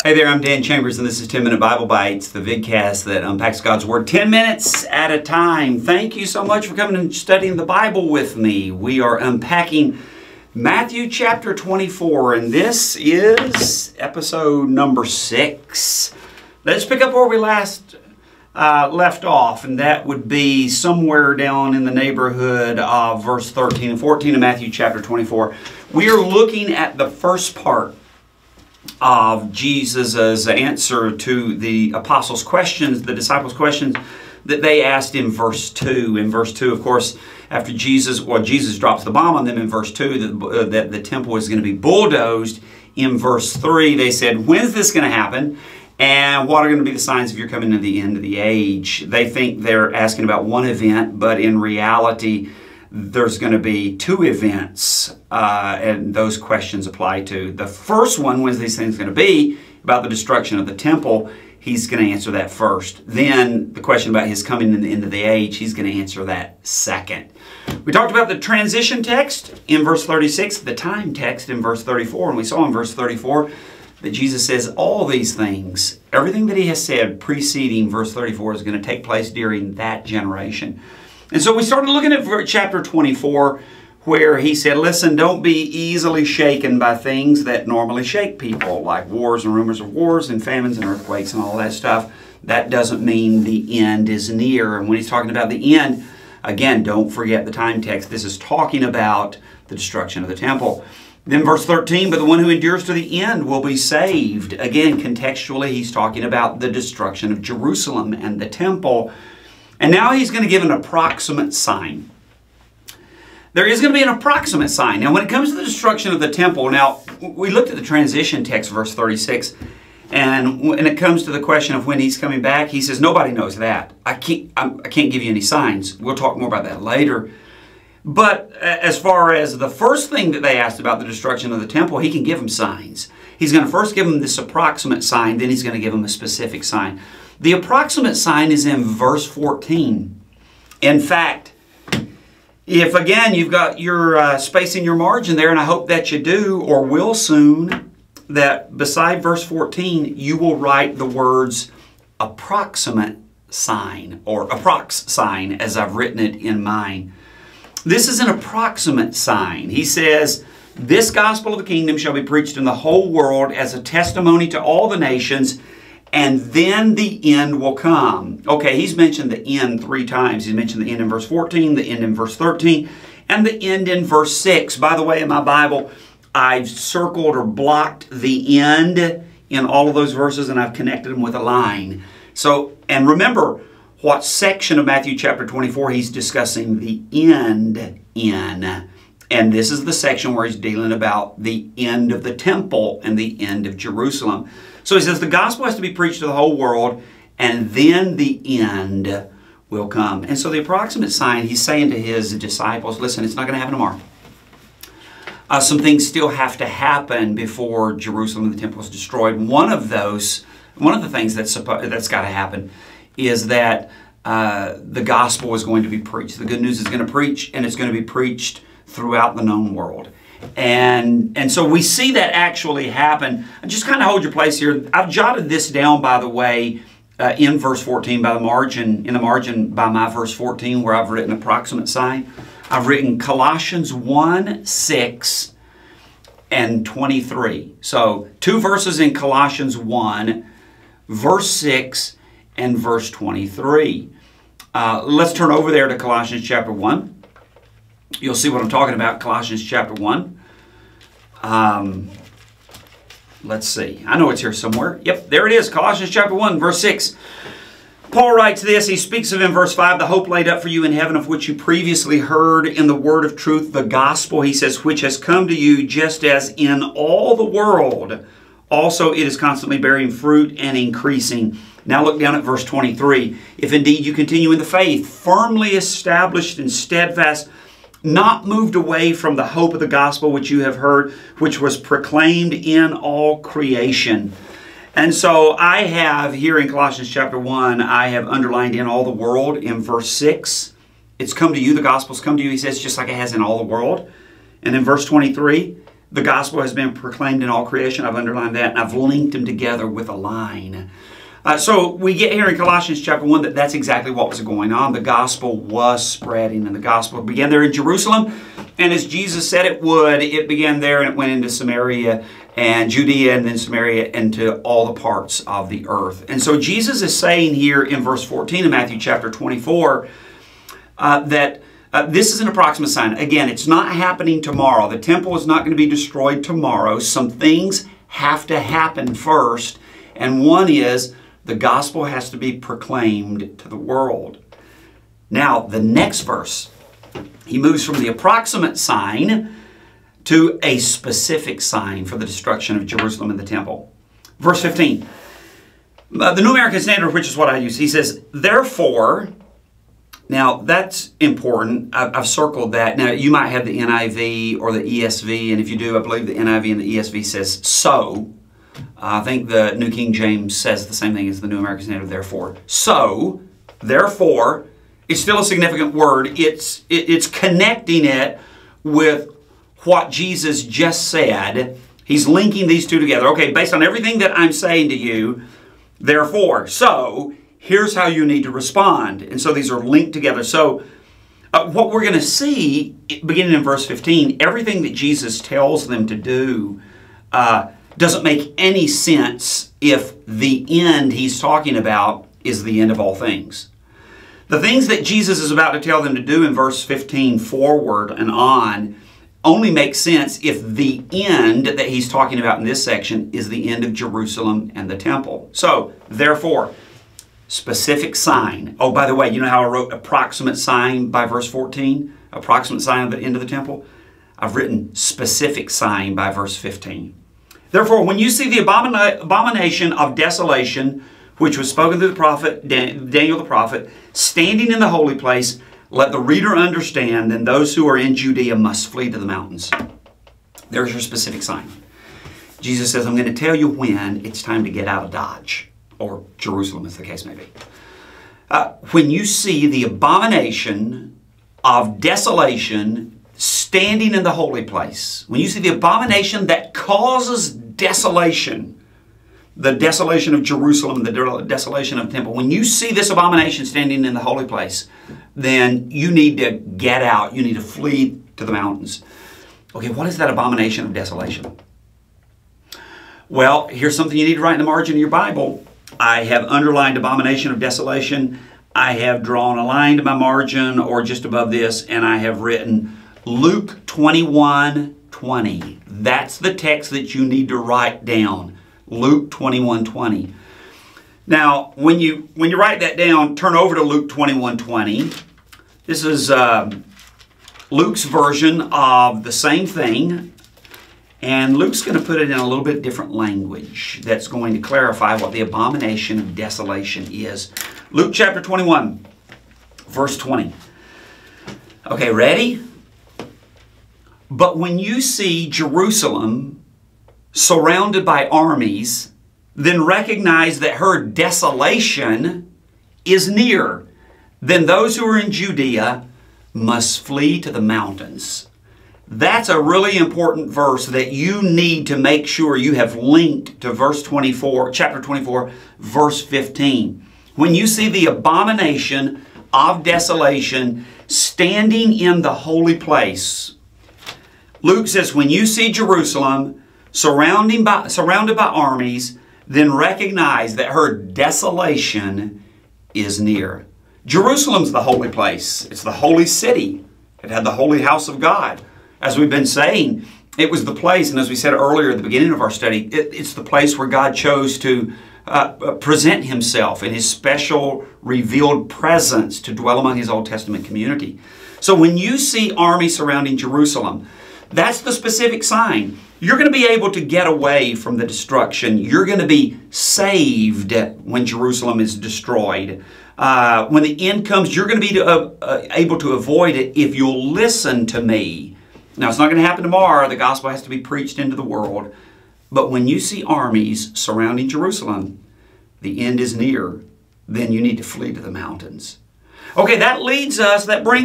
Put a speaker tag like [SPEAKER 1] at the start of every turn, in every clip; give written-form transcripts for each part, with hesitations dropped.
[SPEAKER 1] Hey there, I'm Dan Chambers, and this is 10-Minute Bible Bites, the vidcast that unpacks God's Word 10 minutes at a time. Thank you so much for coming and studying the Bible with me. We are unpacking Matthew chapter 24, and this is episode number 6. Let's pick up where we last left off, and that would be somewhere down in the neighborhood of verse 13 and 14 of Matthew chapter 24. We are looking at the first part of Jesus' answer to the apostles' questions, the disciples' questions that they asked in verse 2. In verse 2, of course, after Jesus drops the bomb on them in verse 2, that the temple is going to be bulldozed. In verse 3, they said, when is this going to happen? And what are going to be the signs of your coming to the end of the age? They think they're asking about one event, but in reality, there's going to be 2 events, and those questions apply to. The first one, when these things going to be, about the destruction of the temple, he's going to answer that first. Then the question about his coming in the end of the age, he's going to answer that second. We talked about the transition text in verse 36, the time text in verse 34, and we saw in verse 34 that Jesus says all these things, everything that he has said preceding verse 34 is going to take place during that generation. And so we started looking at chapter 24 where he said, listen, don't be easily shaken by things that normally shake people, like wars and rumors of wars and famines and earthquakes and all that stuff. That doesn't mean the end is near. And when he's talking about the end, again, don't forget the time text. This is talking about the destruction of the temple. Then verse 13, but the one who endures to the end will be saved. Again, contextually, he's talking about the destruction of Jerusalem and the temple. And now he's going to give an approximate sign. There is going to be an approximate sign. Now, when it comes to the destruction of the temple, now, we looked at the transition text, verse 36, and when it comes to the question of when he's coming back, he says, nobody knows that. I can't give you any signs. We'll talk more about that later. But as far as the first thing that they asked about the destruction of the temple, he can give them signs. He's going to first give them this approximate sign, then he's going to give them a specific sign. The approximate sign is in verse 14. In fact, if again you've got your space in your margin there, and I hope that you do or will soon, that beside verse 14 you will write the words approximate sign or approx sign as I've written it in mine. This is an approximate sign. He says, this gospel of the kingdom shall be preached in the whole world as a testimony to all the nations, and then the end will come. Okay, he's mentioned the end 3 times. He's mentioned the end in verse 14, the end in verse 13, and the end in verse 6. By the way, in my Bible, I've circled or blocked the end in all of those verses, and I've connected them with a line. So, and remember what section of Matthew chapter 24 he's discussing the end in. And this is the section where he's dealing about the end of the temple and the end of Jerusalem. So he says the gospel has to be preached to the whole world, and then the end will come. And so the approximate sign, he's saying to his disciples, listen, it's not going to happen tomorrow. Some things still have to happen before Jerusalem and the temple is destroyed. One of the things that's got to happen is that the gospel is going to be preached. The good news is going to preach, and it's going to be preached throughout the known world. And so we see that actually happen. Just kind of hold your place here. I've jotted this down, by the way, in verse 14 in the margin by my verse 14 where I've written approximate sign. I've written Colossians 1, 6 and 23. So 2 verses in Colossians 1, verse 6 and verse 23. Let's turn over there to Colossians chapter 1. You'll see what I'm talking about, Colossians chapter 1. Let's see. I know it's here somewhere. Yep, there it is, Colossians chapter 1, verse 6. Paul writes this. He speaks of in verse 5, the hope laid up for you in heaven, of which you previously heard in the word of truth, the gospel, he says, which has come to you just as in all the world. Also, it is constantly bearing fruit and increasing. Now look down at verse 23. If indeed you continue in the faith, firmly established and steadfast, not moved away from the hope of the gospel which you have heard, which was proclaimed in all creation. And so I have here in Colossians chapter 1, I have underlined in all the world in verse 6. It's come to you, the gospel's come to you, he says, just like it has in all the world. And in verse 23, the gospel has been proclaimed in all creation. I've underlined that, and I've linked them together with a line. So we get here in Colossians chapter 1 that that's exactly what was going on. The gospel was spreading, and the gospel began there in Jerusalem. And as Jesus said it would, it began there and it went into Samaria and Judea and then Samaria into all the parts of the earth. And so Jesus is saying here in verse 14 of Matthew chapter 24 that this is an approximate sign. Again, it's not happening tomorrow. The temple is not going to be destroyed tomorrow. Some things have to happen first. And one is the gospel has to be proclaimed to the world. Now, the next verse, he moves from the approximate sign to a specific sign for the destruction of Jerusalem and the temple. Verse 15, the New American Standard, which is what I use, he says, therefore, now that's important. I've circled that. Now, you might have the NIV or the ESV, and if you do, I believe the NIV and the ESV says so. I think the New King James says the same thing as the New American Standard, therefore. So, therefore, it's still a significant word. It's connecting it with what Jesus just said. He's linking these two together. Okay, based on everything that I'm saying to you, therefore, so, here's how you need to respond. And so these are linked together. So, what we're going to see, beginning in verse 15, everything that Jesus tells them to do doesn't make any sense if the end he's talking about is the end of all things. The things that Jesus is about to tell them to do in verse 15 forward and on only make sense if the end that he's talking about in this section is the end of Jerusalem and the temple. So, therefore, specific sign. Oh, by the way, you know how I wrote approximate sign by verse 14? Approximate sign of the end of the temple? I've written specific sign by verse 15. Therefore, when you see the abomination of desolation, which was spoken through the prophet, Daniel the prophet, standing in the holy place, let the reader understand, then those who are in Judea must flee to the mountains. There's your specific sign. Jesus says, I'm going to tell you when it's time to get out of Dodge, or Jerusalem as the case may be. When you see the abomination of desolation standing in the holy place, when you see the abomination that causes desolation, the desolation of Jerusalem, the desolation of the temple, when you see this abomination standing in the holy place, then you need to get out. You need to flee to the mountains. Okay, what is that abomination of desolation? Well, here's something you need to write in the margin of your Bible. I have underlined abomination of desolation. I have drawn a line to my margin or just above this, and I have written Luke 21:20. That's the text that you need to write down. Luke 21:20. Now, when you write that down, turn over to Luke 21:20. This is Luke's version of the same thing. And Luke's going to put it in a little bit different language that's going to clarify what the abomination of desolation is. Luke chapter 21, verse 20. Okay, ready? But when you see Jerusalem surrounded by armies, then recognize that her desolation is near. Then those who are in Judea must flee to the mountains. That's a really important verse that you need to make sure you have linked to verse 24, chapter 24, verse 15. When you see the abomination of desolation standing in the holy place, Luke says, when you see Jerusalem surrounded by armies, then recognize that her desolation is near. Jerusalem's the holy place. It's the holy city. It had the holy house of God. As we've been saying, it was the place, and as we said earlier at the beginning of our study, it's the place where God chose to present Himself in His special revealed presence to dwell among His Old Testament community. So when you see armies surrounding Jerusalem, that's the specific sign. You're going to be able to get away from the destruction. You're going to be saved when Jerusalem is destroyed. When the end comes, you're going to be able to avoid it if you'll listen to me. Now, it's not going to happen tomorrow. The gospel has to be preached into the world. But when you see armies surrounding Jerusalem, the end is near. Then you need to flee to the mountains. Okay, that brings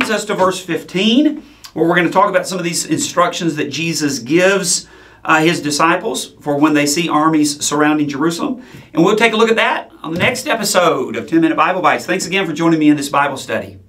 [SPEAKER 1] us to verse 15, where we're going to talk about some of these instructions that Jesus gives His disciples for when they see armies surrounding Jerusalem. And we'll take a look at that on the next episode of 10 Minute Bible Bites. Thanks again for joining me in this Bible study.